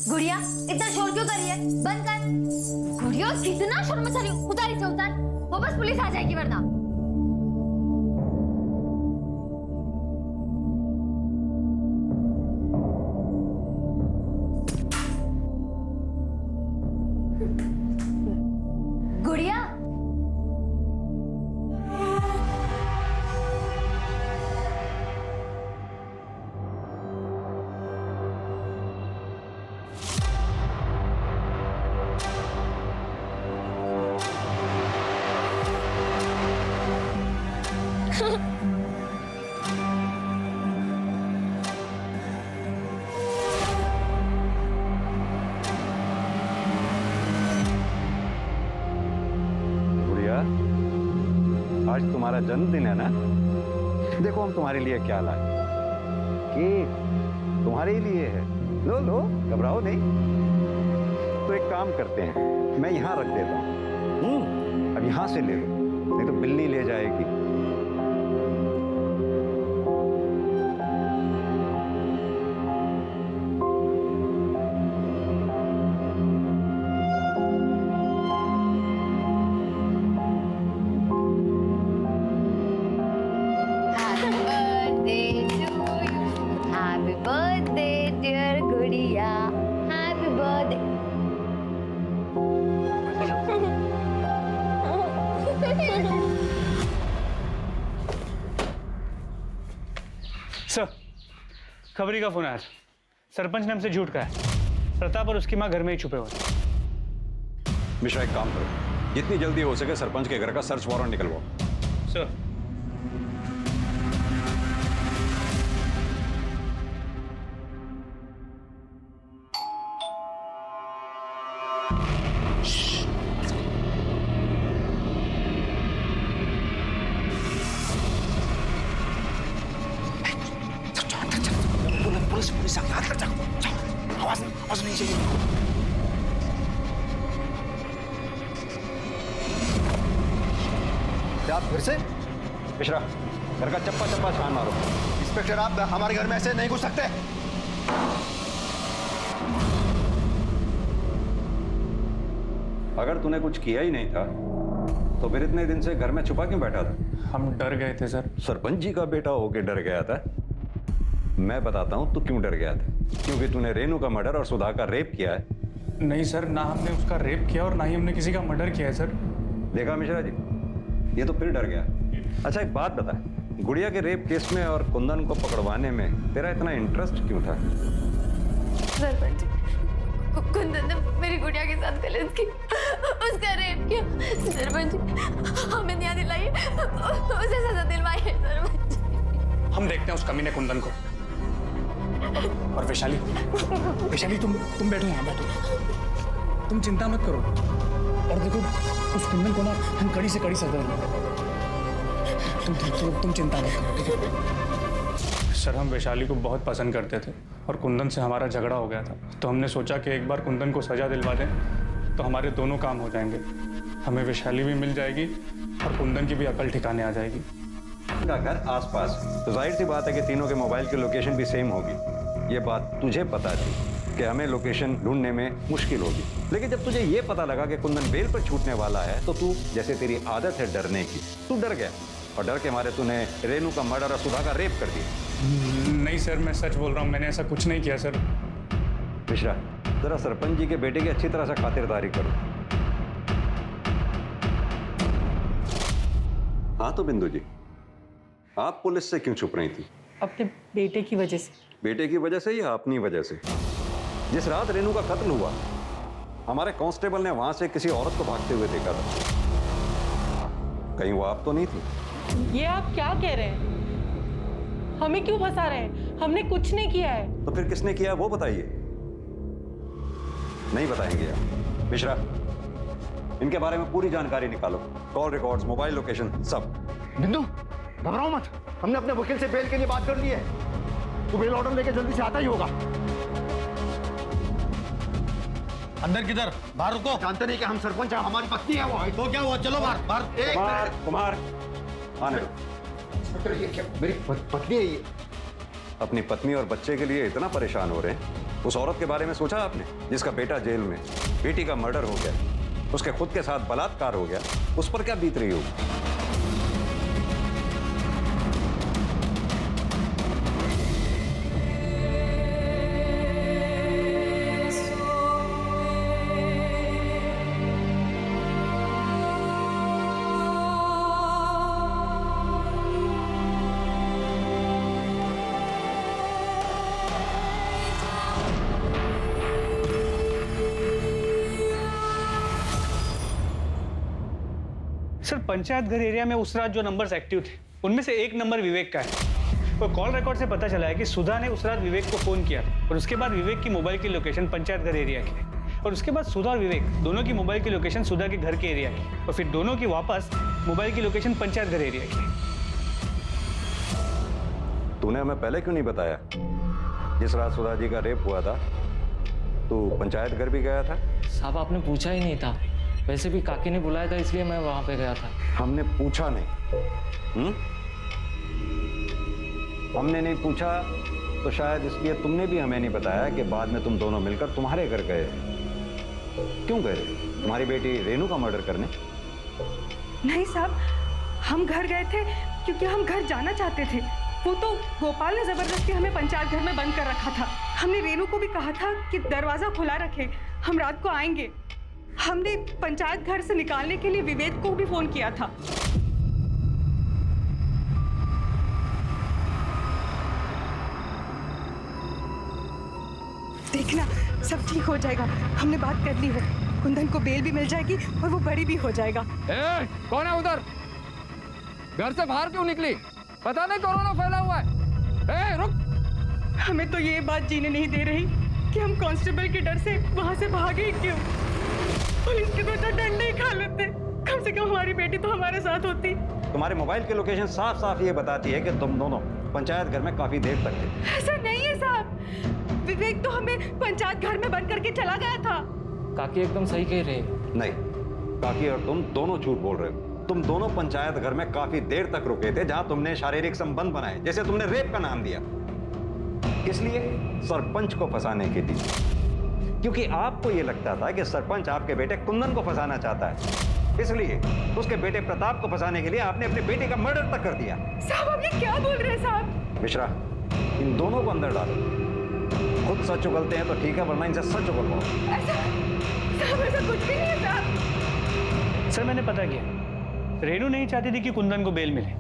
गुड़िया इतना शोर क्यों कर रही है? बंद कर। गुड़िया कितना शोर मचा रही है, उतार इसे उतार, वो बस पुलिस आ जाएगी वरना। गुड़िया आज तुम्हारा जन्मदिन है ना? देखो हम तुम्हारे लिए क्या लाए। केक तुम्हारे ही लिए है। लो लो, घबराओ नहीं। तो एक काम करते हैं, मैं यहाँ रख देता हूँ। अब यहाँ से ले लो, नहीं तो बिल्ली ले जाएगी। सर, खबरी का फोन आया। सरपंच ने हमसे झूठ कहा है। प्रताप और उसकी माँ घर में ही छुपे हुए। मिश्रा एक काम करो, जितनी जल्दी हो सके सरपंच के घर का सर्च वारंट निकलवाओ। सर। पुलिस याद कर जाओ। आवाज नहीं चाहिए। क्या फिर से? मिश्रा, घर का चप्पा चप्पा छान मारो। इंस्पेक्टर, आप हमारे घर में ऐसे नहीं घुस सकते। अगर तूने कुछ किया ही नहीं था तो फिर इतने दिन से घर में छुपा क्यों बैठा था? हम डर गए थे सर। सरपंच जी का बेटा होके डर गया था? मैं बताता हूं तू क्यों डर गया था। क्योंकि तूने रेनू का मर्डर और सुधा का रेप किया है। नहीं सर, ना हमने उसका रेप किया और ना ही हमने किसी का मर्डर किया है सर। देखा मिश्रा जी, ये तो फिर डर गया। अच्छा एक बात बता, गुड़िया के रेप केस में और कुंदन को पकड़वाने में तेरा इतना इंटरेस्ट क्यों था? सरपंच जी, कुंदन ने मेरी गुड़िया के साथ गलत की, उसका रेप किया। सरपंच हमें न्याय दिलाइए, उसे सजा दिलवाइए सरपंच। हम देखते हैं उस कमीने कुंदन को। और वैशाली, तुम बैठो यहाँ, बैठो। तुम चिंता मत करो। और देखो उस कुंदन को ना हम कड़ी से कड़ी सजा देंगे। तुम चिंता मत करो, ठीक है? सर, हम वैशाली को बहुत पसंद करते थे और कुंदन से हमारा झगड़ा हो गया था, तो हमने सोचा कि एक बार कुंदन को सजा दिलवा दें तो हमारे दोनों काम हो जाएंगे। हमें वैशाली भी मिल जाएगी और कुंदन की भी अकल ठिकाने आ जाएगी। का घर आसपास, तो जाहिर सी बात है कि तीनों के मोबाइल की लोकेशन भी सेम होगी। ये बात तुझे पता थी कि हमें लोकेशन ढूंढने में मुश्किल होगी, लेकिन जब तुझे ये पता लगा कि कुंदन बेल पर छूटने वाला है तो तू, जैसे तेरी आदत है डरने की, तू डर गया और डर के मारे तूने रेनू का मर्डर और सुधा का रेप कर दिया। नहीं सर, मैं सच बोल रहा हूँ, मैंने ऐसा कुछ नहीं किया सर। मिश्रा, जरा सरपंच जी के बेटे की अच्छी तरह से खातिरदारी करो। हाँ तो बिंदु जी, आप पुलिस से क्यों छुप रही थी? अपने बेटे की वजह से। बेटे की वजह से या अपनी वजह से? जिस रात रेनू का कत्ल हुआ, हमारे कांस्टेबल ने वहां से किसी औरत को भागते हुए देखा था। कहीं वो आप तो नहीं थी? ये आप क्या कह रहे हैं? हमें क्यों फंसा रहे हैं? हमने कुछ नहीं किया है। तो फिर किसने किया है वो बताइए। नहीं बताएंगे आप? मिश्रा, इनके बारे में पूरी जानकारी निकालो, कॉल रिकॉर्ड्स, मोबाइल लोकेशन, सब। बिंदु, घबराओ मत, हमने अपने वकील से बेल के लिए बात कर ली है। तू बेल ऑर्डर लेके जल्दी से आता ही होगा। अंदर किधर? बाहर रुको। जानते नहीं कि हम सरपंच हैं, हमारी पत्नी है वो। तो क्या हुआ? चलो बाहर बाहर। एक कुमार, मिनट। कुमार आने दो। ये क्या, मेरी पत्नी है ये। अपनी पत्नी और बच्चे के लिए इतना परेशान हो रहे हैं? उस औरत के बारे में सोचा आपने जिसका बेटा जेल में, बेटी का मर्डर हो गया, उसके खुद के साथ बलात्कार हो गया, उस पर क्या बीत रही होगी? सर, पंचायत घर एरिया में उस रात जो नंबर्स एक्टिव थे उनमें से एक नंबर विवेक का है और कॉल रिकॉर्ड से पता चला है कि सुधा ने उस रात विवेक को फ़ोन किया और उसके बाद विवेक की मोबाइल की लोकेशन पंचायत घर एरिया की है और उसके बाद सुधा और विवेक दोनों की मोबाइल की लोकेशन सुधा के घर के एरिया की और फिर दोनों की वापस मोबाइल की लोकेशन पंचायत घर एरिया की। तूने हमें पहले क्यों नहीं बताया? जिस रात सुधा जी का रेप हुआ था तू पंचायत घर भी गया था? साहब आपने पूछा ही नहीं था, वैसे भी काकी ने बुलाया था इसलिए मैं वहां पे गया था। हमने पूछा नहीं। हमने नहीं पूछा तो शायद इसलिए तुमने भी हमें नहीं बताया कि बाद में तुम दोनों मिलकर तुम्हारे घर गए। क्यों गए? तुम्हारी बेटी रेनू का मर्डर करने? नहीं साहब, हम घर गए थे क्योंकि हम घर जाना चाहते थे। वो तो गोपाल ने जबरदस्ती हमें पंचायत घर में बंद कर रखा था। हमने रेनू को भी कहा था कि दरवाजा खुला रखे, हम रात को आएंगे। हमने पंचायत घर से निकालने के लिए विवेक को भी फोन किया था। देखना सब ठीक हो जाएगा, हमने बात कर ली है। कुंदन को बेल भी मिल जाएगी और वो बड़ी भी हो जाएगा। कौन है उधर? घर से बाहर क्यों निकली? पता नहीं कोरोना फैला हुआ है। रुक! हमें तो ये बात जीने नहीं दे रही कि हम कांस्टेबल के डर से वहां से भागे क्यों। पुलिस के तो डंडे ही खा लेते, कम से कम हमारी बेटी तो हमारे साथ होती। तुम्हारे मोबाइल की लोकेशन साफ साफ ये बताती है कि तुम दोनों पंचायत घर में काफी देर तक थे। ऐसा नहीं है साहब, विवेक तो हमें पंचायत घर में बंद करके चला गया था। काकी एकदम सही कह रहे हैं। नहीं, काकी और तुम दोनों झूठ बोल रहे हो। तुम दोनों पंचायत घर में काफी देर तक रुके थे, जहां तुमने शारीरिक संबंध बनाए, जैसे तुमने रेप का नाम दिया। किस लिए? सरपंच को फंसाने के लिए। क्योंकि आपको यह लगता था कि सरपंच आपके बेटे कुंदन को फंसाना चाहता है, इसलिए उसके बेटे प्रताप को फंसाने के लिए आपने अपने बेटे का मर्डर तक कर दिया। साहब आप ये क्या बोल रहे हैं साहब? मिश्रा, इन दोनों को अंदर डालो। खुद सच उगलते हैं तो ठीक है, वरना इनसे सच उगलवाओ। ऐसा कुछ भी नहीं है साहब। सर, मैंने पता किया, रेनू नहीं चाहती थी कि कुंदन को बेल मिले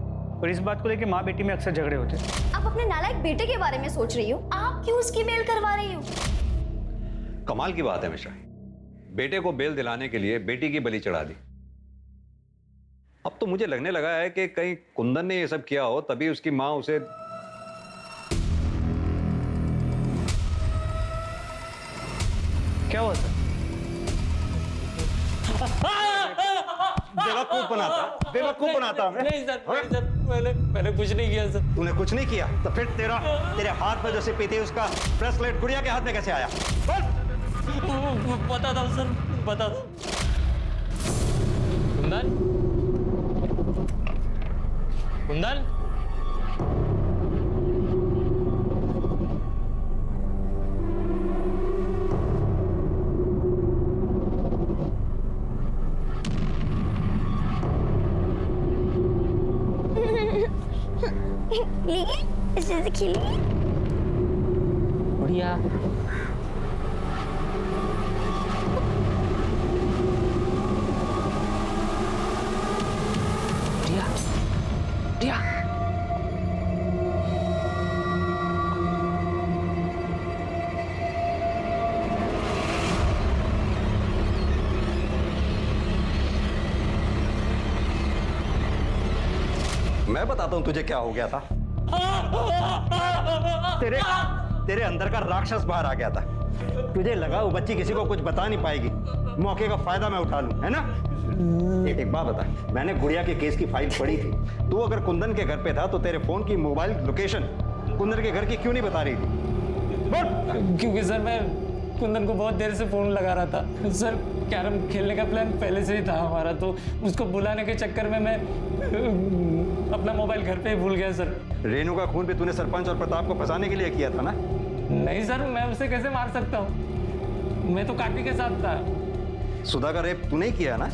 और इस बात को लेकर माँ बेटी में अक्सर झगड़े होते। आप अपने नालायक बेटे के बारे में सोच रही हो, आप क्यों उसकी बेल करवा रही हो? कमाल की बात है मिश्रा, बेटे को बेल दिलाने के लिए बेटी की बलि चढ़ा दी। अब तो मुझे लगने लगा है कि कहीं कुंदन ने ये सब किया हो, तभी उसकी माँ उसे। क्या हुआ सर? बेवकूफ बनाता हमें। नहीं सर, मैंने कुछ नहीं किया सर। तूने कुछ नहीं किया तो फिर तेरे हाथ में जो सिपी थी उसका ब्रेसलेट गुड़िया के हाथ में कैसे आया? पता था सर, पता था। कुंदन, कुंदन, इसे से खेलिए। बढ़िया। बढ़िया, बढ़िया। मैं बताता हूं तुझे क्या हो गया था। तेरे अंदर का राक्षस बाहर आ गया था। तुझे लगा वो बच्ची किसी को कुछ बता नहीं पाएगी, मौके का फायदा मैं उठा लूं, है ना? एक बात बता, मैंने गुड़िया के केस की फाइल पढ़ी थी। तू अगर कुंदन के घर पे था तो तेरे फोन की मोबाइल लोकेशन कुंदन के घर की क्यों नहीं बता रही थी? बोल। क्योंकि सर मैं कुंदन को बहुत देर से फोन लगा रहा था सर। कैरम खेलने का प्लान पहले से ही था हमारा, तो उसको बुलाने के चक्कर में मैं अपना मोबाइल घर पे ही भूल गया सर। रेनू का खून भी तूने सरपंच और प्रताप को फंसाने के लिए किया था ना? नहीं सर, मैं उसे कैसे मार सकता हूँ? मैं तो काकी के साथ था। सुधा का रेप तूने ही किया ना?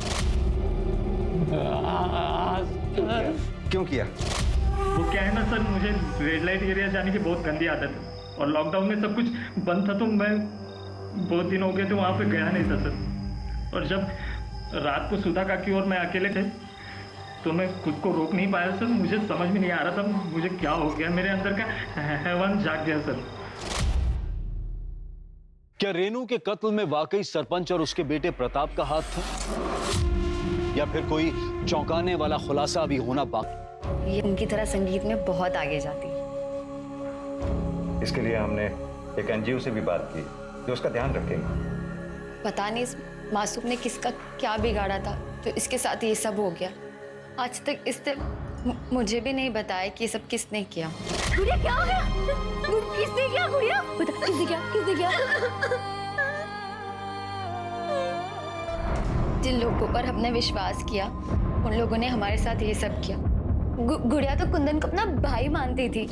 क्यों किया? वो क्या है ना सर, मुझे रेड लाइट एरिया जाने की बहुत गंदी आदत है और लॉकडाउन में सब कुछ बंद था तो मैं बहुत दिन हो गए थे वहाँ पे गया नहीं था सर। और जब रात को सुधा काकी और मैं अकेले थे तो मैं खुद को रोक नहीं पाया सर। मुझे समझ में नहीं आ रहा था मुझे क्या हो गया, मेरे अंदर का हैवान जाग गया सर। क्या रेनू के कत्ल में वाकई सरपंच और उसके बेटे प्रताप का हाथ था, या फिर कोई चौंकाने वाला खुलासा अभी होना बाकी? ये उनकी तरह संगीत में बहुत आगे जाती है। इसके लिए हमने एक एनजीओ से भी बात की जो उसका ध्यान रखेंगे। पता नहीं इस मासूम ने किसका क्या बिगाड़ा था तो इसके साथ ये सब हो गया। आज तक इसने मुझे भी नहीं बताया कि ये सब किसने किया। गुड़िया क्या हो गया? किसने किया गुड़िया? बता, किसने किया? किसने किया? जिन लोगों पर हमने विश्वास किया उन लोगों ने हमारे साथ ये सब किया। गुड़िया तो कुंदन को अपना भाई मानती थी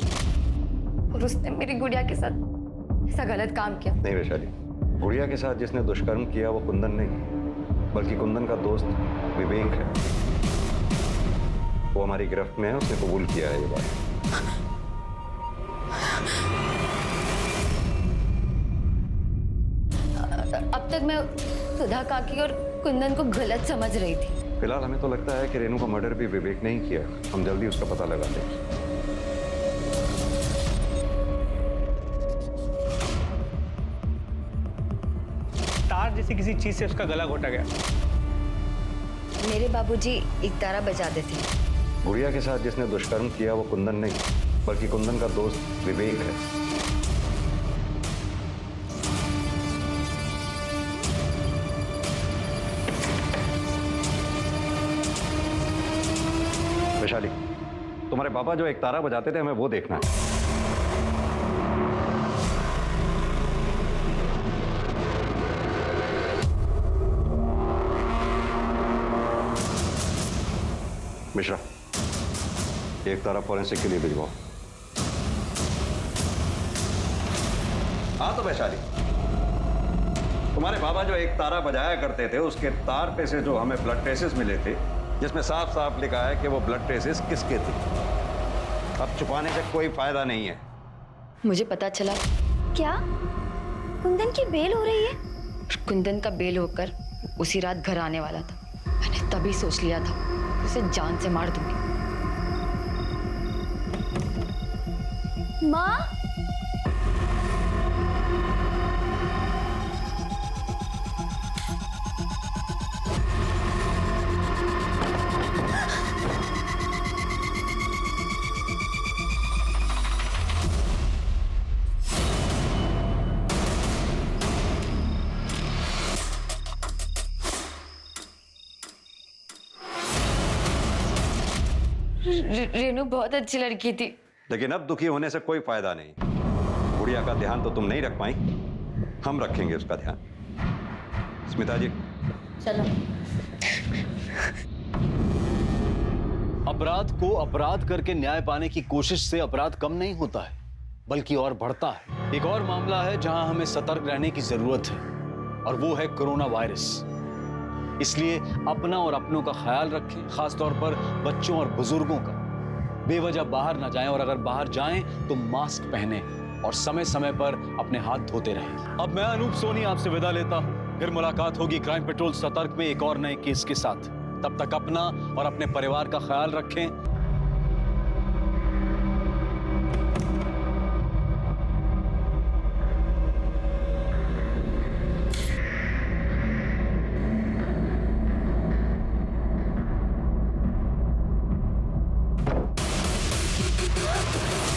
और उसने मेरी गुड़िया के साथ ऐसा गलत काम किया। नहीं वैशाली, गुड़िया के साथ जिसने दुष्कर्म किया वो कुंदन नहीं बल्कि कुंदन का दोस्त विवेक है। वो हमारी गिरफ्त में है, उसने कबूल किया है ये बात। अब तक मैं सुधा काकी और कुंदन को गलत समझ रही थी। फिलहाल हमें तो लगता है कि रेनू का मर्डर भी विवेक ने ही किया। हम जल्दी उसका पता लगा लेंगे। तार जैसी किसी चीज से उसका गला घोटा गया। मेरे बाबूजी एक तारा बजाते थे। गुड़िया के साथ जिसने दुष्कर्म किया वो कुंदन नहीं बल्कि कुंदन का दोस्त विवेक है। वैशाली, तुम्हारे पापा जो एक तारा बजाते थे हमें वो देखना है। मिश्रा, एक तारा फॉरेंसिक के लिए भिजवाओ। हाँ तो वैशाली, तुम्हारे बाबा जो एक तारा बजाया करते थे उसके तार पे से जो हमें ब्लड ट्रेसेस मिले थे जिसमें साफ साफ लिखा है कि वो ब्लड ट्रेसेस किसके थे। अब छुपाने से कोई फायदा नहीं है। मुझे पता चला। क्या कुंदन की बेल हो रही है? कुंदन का बेल होकर उसी रात घर आने वाला था। मैंने तभी सोच लिया था उसे जान से मार दूंगी। माँ, रेनू बहुत अच्छी लड़की थी। लेकिन अब दुखी होने से कोई फायदा नहीं। गुड़िया का ध्यान तो तुम नहीं रख पाई, हम रखेंगे उसका ध्यान। स्मिता जी चलो। अपराध को अपराध करके न्याय पाने की कोशिश से अपराध कम नहीं होता है बल्कि और बढ़ता है। एक और मामला है जहां हमें सतर्क रहने की जरूरत है और वो है कोरोना वायरस। इसलिए अपना और अपनों का ख्याल रखें, खासतौर पर बच्चों और बुजुर्गों का। बेवजह बाहर ना जाएं और अगर बाहर जाएं तो मास्क पहने और समय समय पर अपने हाथ धोते रहें। अब मैं अनूप सोनी आपसे विदा लेता हूं। फिर मुलाकात होगी क्राइम पेट्रोल सतर्क में एक और नए केस के साथ। तब तक अपना और अपने परिवार का ख्याल रखें।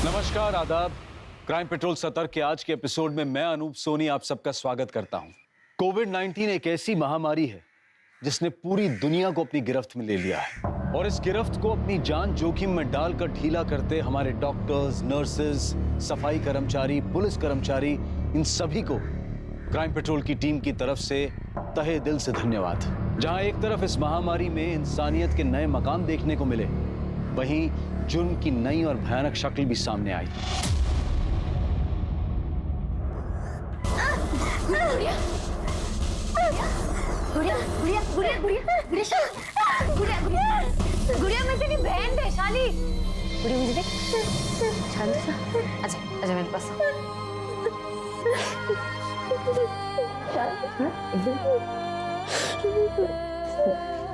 नमस्कार, आदाब। क्राइम पेट्रोल सतर्क के आज के एपिसोड में मैं अनूप सोनी आप सबका स्वागत करता हूं। कोविड-19 एक ऐसी महामारी है जिसने पूरी दुनिया को अपनी गिरफ्त में ले लिया है और इस गिरफ्त को अपनी जान जोखिम में डालकर ढीला करते हमारे डॉक्टर्स, नर्सेज, सफाई कर्मचारी, पुलिस कर्मचारी, इन सभी को क्राइम पेट्रोल की टीम की तरफ से तहे दिल से धन्यवाद। जहां एक तरफ इस महामारी में इंसानियत के नए मकाम देखने को मिले, वहीं जुर्म की नई और भयानक शक्ल भी सामने आई। गुड़िया गुड़िया गुड़िया गुड़िया गुड़िया गुड़िया गुड़िया गुड़िया मैं तेरी बहन वैशाली। गुड़िया मुझे देख, शांत सा, अच्छा अच्छा मेरे पास।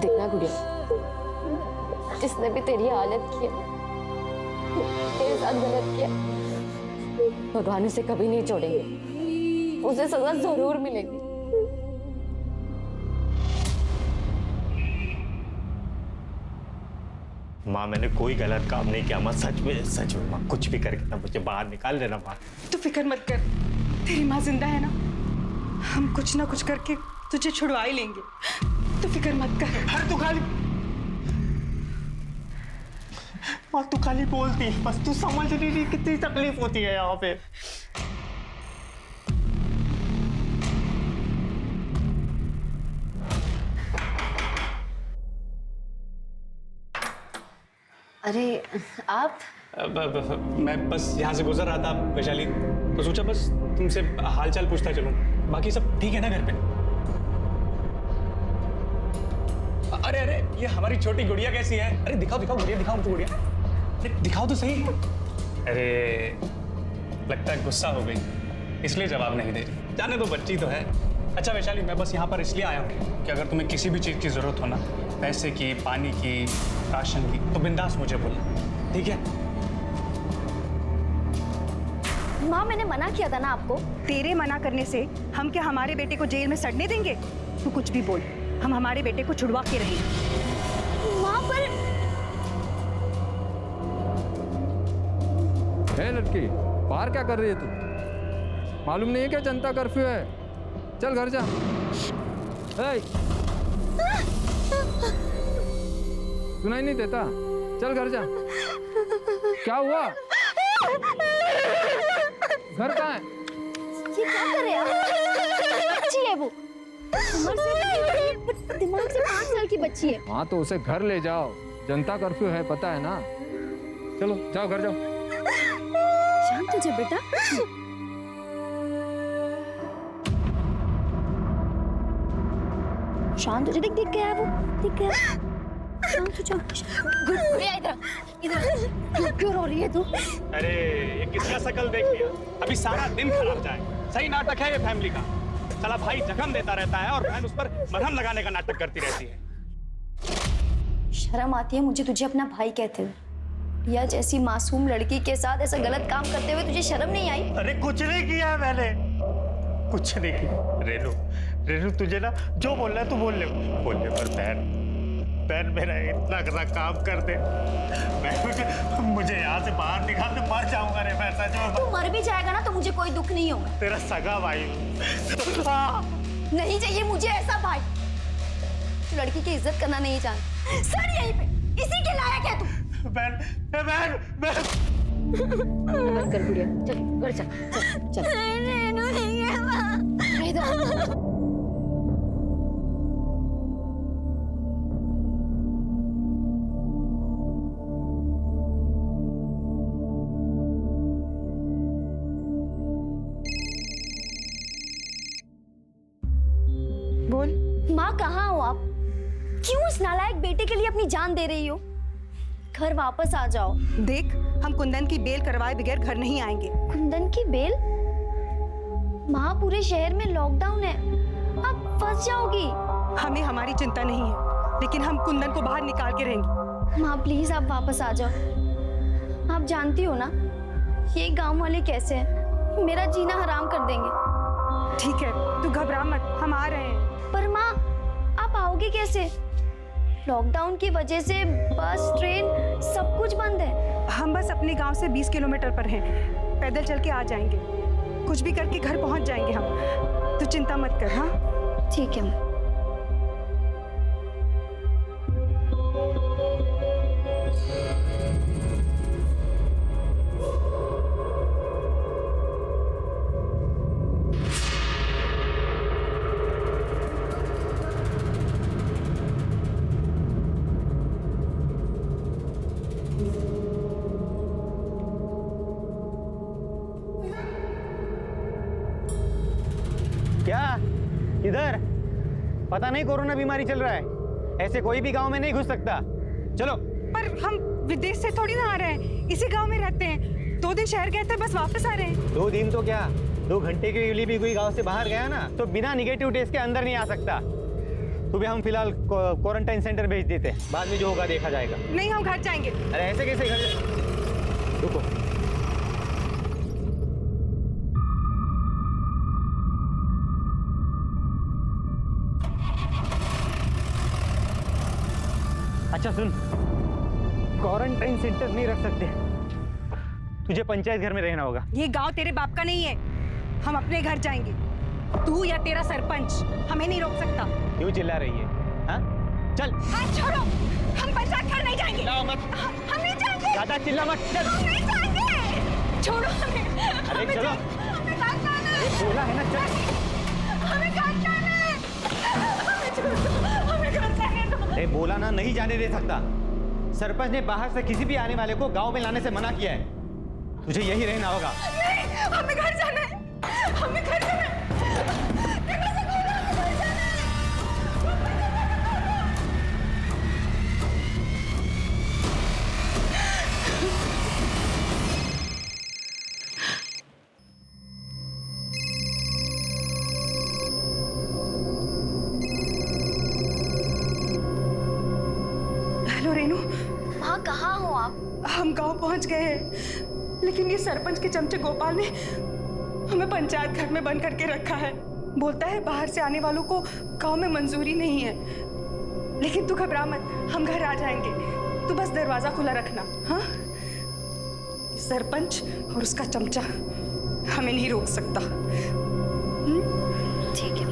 देखना गुड़िया, जिसने भी तेरी हालत की है, तेरे साथ गलत किया, भगवान उसे कभी नहीं छोड़ेंगे, उसे सजा जरूर मिलेगी। माँ मैंने कोई गलत काम नहीं किया माँ, सच में माँ, कुछ भी करके ना मुझे बाहर निकाल देना माँ। तू फिक्र मत कर, तेरी माँ जिंदा है ना, हम कुछ ना कुछ करके तुझे छुड़वा ही लेंगे, तू फिक्र मत कर। अरे तू खाली माँ, तू खाली बोलती है बस, तू समझ नहीं रही कितनी तकलीफ होती है यहाँ पे। अरे आप? मैं बस यहाँ से गुजर रहा था वैशाली, तो सोचा बस तुमसे हालचाल पूछता चलूं। बाकी सब ठीक है ना घर पे? अरे अरे ये हमारी छोटी गुड़िया कैसी है? अरे दिखाओ दिखाओ गुड़िया, दिखाओ मुझे गुड़िया, अरे दिखाओ तो सही। अरे लगता है गुस्सा हो गई, इसलिए जवाब नहीं दे रही। जाने दो, बच्ची तो है। अच्छा वैशाली, मैं बस यहाँ पर इसलिए आया हूँ कि अगर तुम्हें किसी भी चीज़ की ज़रूरत हो ना, पैसे की, पानी की, राशन की, तो बिंदास मुझे बोलना, ठीक है? माँ मैंने मना किया था ना आपको। तेरे मना करने से हम क्या हमारे बेटे को जेल में सड़ने देंगे? तू कुछ भी बोल, हम हमारे बेटे को छुड़वा के रहेंगे। माँ पर है लड़की, बाहर क्या कर रही है तू? मालूम नहीं है क्या जनता कर्फ्यू है? चल घर जा। सुनाई नहीं देता? चल घर जा। क्या हुआ? घर कहाँ है? ये क्या कर रहे हैं? बच्ची है वो, दिमाग से 5 साल की बच्ची है। हाँ तो उसे घर ले जाओ, जनता कर्फ्यू है, पता है ना? चलो जाओ घर जाओ। शांत हो जा बेटा। शांत हो जा, देख गया है वो, दिख गया। शांत हो जा। गुड़िया इधर क्यों रो रही है तू? अरे ये किसका शकल देख लिया, अभी सारा दिन खराब जाए। सही नाटक है ये फैमिली का। साला भाई जख्म देता रहता है और बहन उस पर मरहम लगाने का नाटक करती रहती है। शर्म आती है मुझे तुझे अपना भाई कहते हुए, या जैसी मासूम लड़की के साथ ऐसा गलत काम करते हुए तुझे शर्म नहीं आई? अरे कुछ नहीं किया मैंने, कुछ नहीं किया। रेनू रेनू तुझे ना जो बोलना है तू बोल ले पर बहन मेरा इतना गलत काम कर दे, मुझे यहाँ से बाहर निकाल दे, मर जाऊंगा रे मैं सच में। तू मर भी जाएगा ना तो मुझे कोई दुख नहीं होगा। तेरा सगा भाई नहीं चाहिए मुझे ऐसा भाई। तू लड़की की इज्जत करना नहीं जानता। सर यहीं पे, इसी के लायक है तू। बहन मत कर गुड़िया, चल घर चल। रेनू नहीं है वहाँ। इधर बोल। माँ कहाँ हो आप? क्यों इस नालायक बेटे के लिए अपनी जान दे रही हो? घर वापस आ जाओ। देख, हम कुंदन की बेल करवाए बगैर घर नहीं आएंगे। कुंदन की बेल? माँ पूरे शहर में लॉकडाउन है, आप फंस जाओगी। हमें हमारी चिंता नहीं है, लेकिन हम कुंदन को बाहर निकाल के रहेंगे। माँ प्लीज आप वापस आ जाओ। आप जानती हो ना ये गांव वाले कैसे हैं, मेरा जीना हराम कर देंगे। ठीक है, तू घबरा मत, हम आ रहे हैं। पर माँ आप आओगे कैसे? लॉकडाउन की वजह से बस ट्रेन सब कुछ बंद है। हम बस अपने गांव से 20 किलोमीटर पर हैं, पैदल चल के आ जाएंगे। कुछ भी करके घर पहुंच जाएंगे हम, तू चिंता मत कर। हाँ ठीक है। क्या? इधर? पता नहीं कोरोना बीमारी चल रहा है, ऐसे कोई भी गांव में नहीं घुस सकता। चलो। पर हम विदेश से थोड़ी ना आ रहे हैं, इसी गांव में रहते हैं। 2 दिन शहर गए थे, बस वापस आ रहे हैं। 2 दिन तो क्या, 2 घंटे के लिए भी कोई गांव से बाहर गया ना तो बिना निगेटिव टेस्ट के अंदर नहीं आ सकता। तुम्हें हम फिलहाल क्वारंटाइन सेंटर भेज देते हैं, बाद में जो होगा देखा जाएगा। नहीं, हम घर जाएंगे। अरे ऐसे कैसे घर? रुको। अच्छा सुन, क्वारंटाइन सेंटर नहीं रख सकते, तुझे पंचायत घर में रहना होगा। ये गांव तेरे बाप का नहीं है, हम अपने घर जाएंगे। तू या तेरा सरपंच हमें नहीं रोक सकता। क्यों चिल्ला रही है? हाँ? चल। हाँ छोड़ो, हम पंचायत घर नहीं जाएंगे। हम नहीं जाएंगे। ज्यादा चिल्ला मत, चल। हम नहीं जाएंगे। छोड़ो हमें। अरे चलो। हमें घर जाना है। बोला है ना, चल। हमें घर जाना है। हमें छोड़ो, हमें घर जाने दो। अरे बोला ना, नहीं जाने दे सकता। सरपंच ने बाहर से किसी भी आने वाले को गांव में लाने से मना किया है। तुझे यही रहना होगा। नहीं, हमें घर जाना है। हमें घर जाना है। हेलो रेनू। हाँ, कहाँ हो आप? हम गांव पहुंच गए हैं, लेकिन ये सरपंच के चमचे गोपाल ने हमें पंचायत घर में बंद करके रखा है। बोलता है बाहर से आने वालों को गांव में मंजूरी नहीं है। लेकिन तू घबरा मत, हम घर आ जाएंगे। तू बस दरवाजा खुला रखना। हाँ? सरपंच और उसका चमचा हमें नहीं रोक सकता। ठीक है।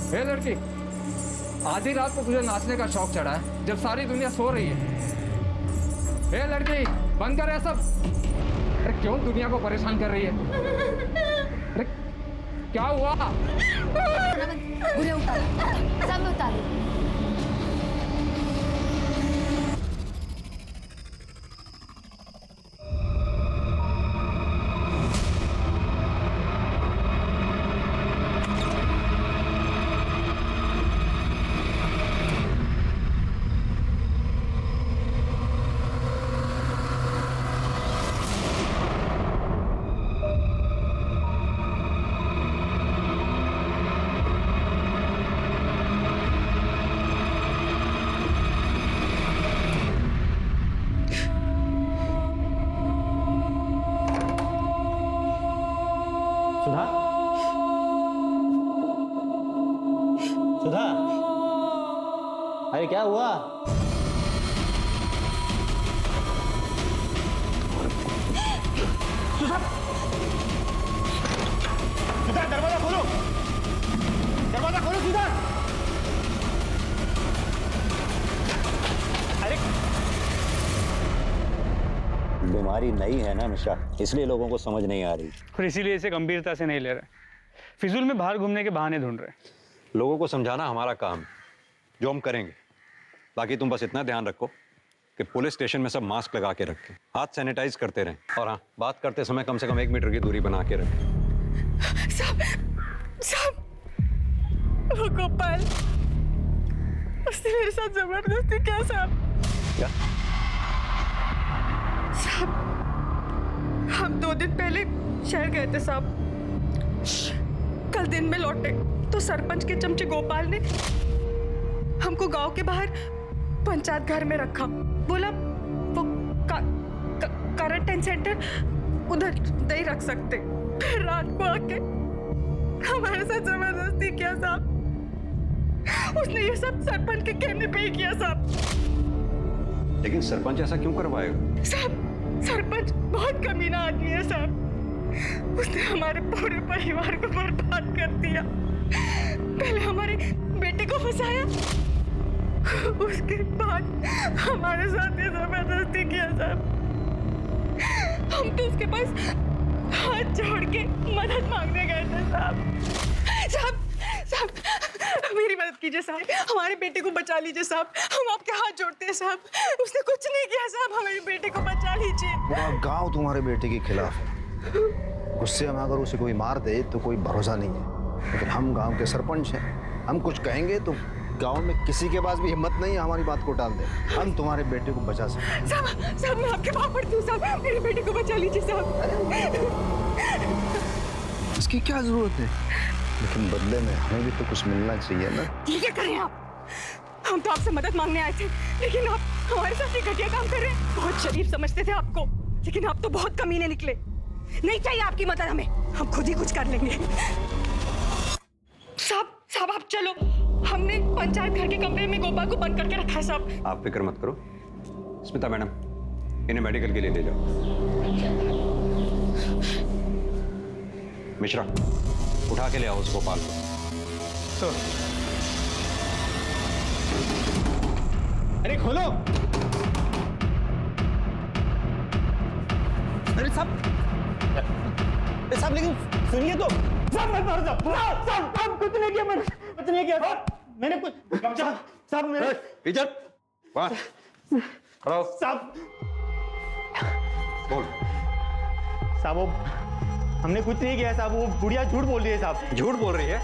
हे लड़की, आधी रात को तुझे नाचने का शौक चढ़ा है जब सारी दुनिया सो रही है। हे लड़की, बंद कर ये सब। अरे क्यों दुनिया को परेशान कर रही है? अरे क्या हुआ? बुरे उतारो, सब उतारो। सुधा? सुधा? अरे क्या हुआ? सुधा? सुधा, दरवाजा खोलो! दरवाजा खोलो सुधा! अरे बीमारी नई है ना मिश्रा, इसलिए लोगों को समझ नहीं आ रही और इसीलिए इसे गंभीरता से नहीं ले रहे। फिजूल में बाहर घूमने के बहाने ढूंढ रहे। लोगों को समझाना हमारा काम है, जो हम करेंगे। बाकी तुम बस इतना ध्यान रखो कि पुलिस स्टेशन में सब मास्क लगा के रखें, हाथ सैनिटाइज करते रहें, और हाँ, बात करते समय कम से कम 1 मीटर की दूरी बना के रखें। साहब, वो गोपाल, उसने मेरे साथ जबरदस्ती किया साहब। क्या? साहब, हम 2 दिन पहले शहर गए थे साहब। कल दिन में लौटे तो सरपंच के चमचे गोपाल ने हमको गांव के बाहर पंचायत घर में रखा। बोला वो क्वारंटाइन सेंटर उधर नहीं रख सकते। फिर रात को आके हमारे साथ जबरदस्ती किया साहब। उसने ये सब सरपंच के कहने पे ही किया साहब। लेकिन सरपंच ऐसा क्यों करवाएगा? साहब, सरपंच बहुत कमीना आदमी है साहब। उसने हमारे पूरे परिवार को बर्बाद कर दिया। पहले हमारे बेटे को फंसाया, उसके बाद हमारे साथ ये जबरदस्ती किया साहब। हम तो उसके पास हाथ जोड़ के मदद मांगने गए थे साहब। साहब साहब मेरी मदद कीजिए साहब, हमारे बेटे को बचा लीजिए साहब, हम आपके हाथ जोड़ते हैं साहब। उसने कुछ नहीं किया साहब, हमारे बेटे को बचा लीजिए। पूरा गांव तुम्हारे बेटे के खिलाफ है। गुस्से में अगर उसे कोई मार दे तो कोई भरोसा नहीं है, लेकिन हम गांव के सरपंच हैं, हम कुछ कहेंगे तो गांव में किसी के पास भी हिम्मत नहीं है हमारी बात को टाल दे। हम तुम्हारे बेटे को बचा सकते। साहब साहब मैं आपके पाँव पड़ती हूँ साहब, मेरे बेटे को बचा लीजिए साहब। इसकी क्या जरूरत है, लेकिन बदले में हमें भी तो कुछ मिलना चाहिए ना। ये क्या कर रहे हैं आप? हम तो आपसे मदद मांगने आए थे, लेकिन आप हमारे साथ ये घटिया काम कर रहे हैं। बहुत शरीफ समझते थे आपको, लेकिन आप तो बहुत कमीने निकले। नहीं चाहिए आपकी मदद हमें, हम खुद ही कुछ कर लेंगे। साहब साहब आप चलो, हमने पंचायत घर के कमरे में गोपाल को बंद करके रखा है साहब। आप फिक्र मत करो। स्मिता मैडम, इन्हें मेडिकल के लिए ले जाओ। मिश्रा, उठा के ले आओ उस गोपाल को। अरे खोलो। अरे साहब लेकिन सुनिए तो। साहब मत मारो साहब, साहब कुछ नहीं किया मैंने, कुछ नहीं किया मैंने कुछ। साहब मैंने इधर वाह खड़ा हो। साहब बोल। साहब वो हमने कुछ नहीं किया साहब, वो बुढ़िया झूठ बोल रही है साहब। झूठ बोल रही है?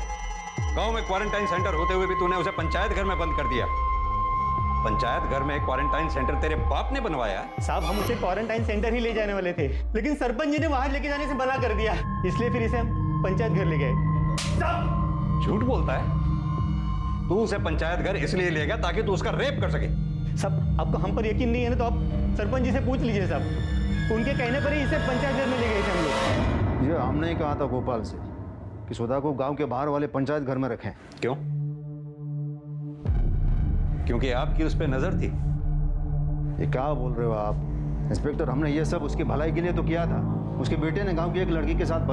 गांव में क्वारंटाइन सेंटर होते हुए भी तूने उसे पंचायत घर में बंद कर दिया। पंचायत घर में क्वारंटाइन सेंटर तेरे बाप ने बनवाया? साहब हम उसे क्वारंटाइन सेंटर ही ले जाने वाले थे, लेकिन सरपंच जी ने वहां लेके जाने से मना कर दिया, इसलिए फिर इसे हम पंचायत घर ले गए। झूठ बोलता है? तू उसे पंचायत घर इसलिए ले गया ताकि तू उसका रेप कर सके? साहब आपको हम पर यकीन नहीं है ना, तो आप सरपंच जी से पूछ लीजिए साहब, उनके कहने पर ही इसे पंचायत घर में ले गए थे हम लोग। ये हमने ही कहा था गोपाल से कि सुधा को गांव के बाहर वाले पंचायत घर में रखें। क्यों? क्योंकि आपकी उस पर नजर थी। ये क्या बोल रहे हो आप इंस्पेक्टर? हमने ये सब उसकी भलाई के लिए तो किया था। उसके बेटे ने गांव की एक लड़की के साथ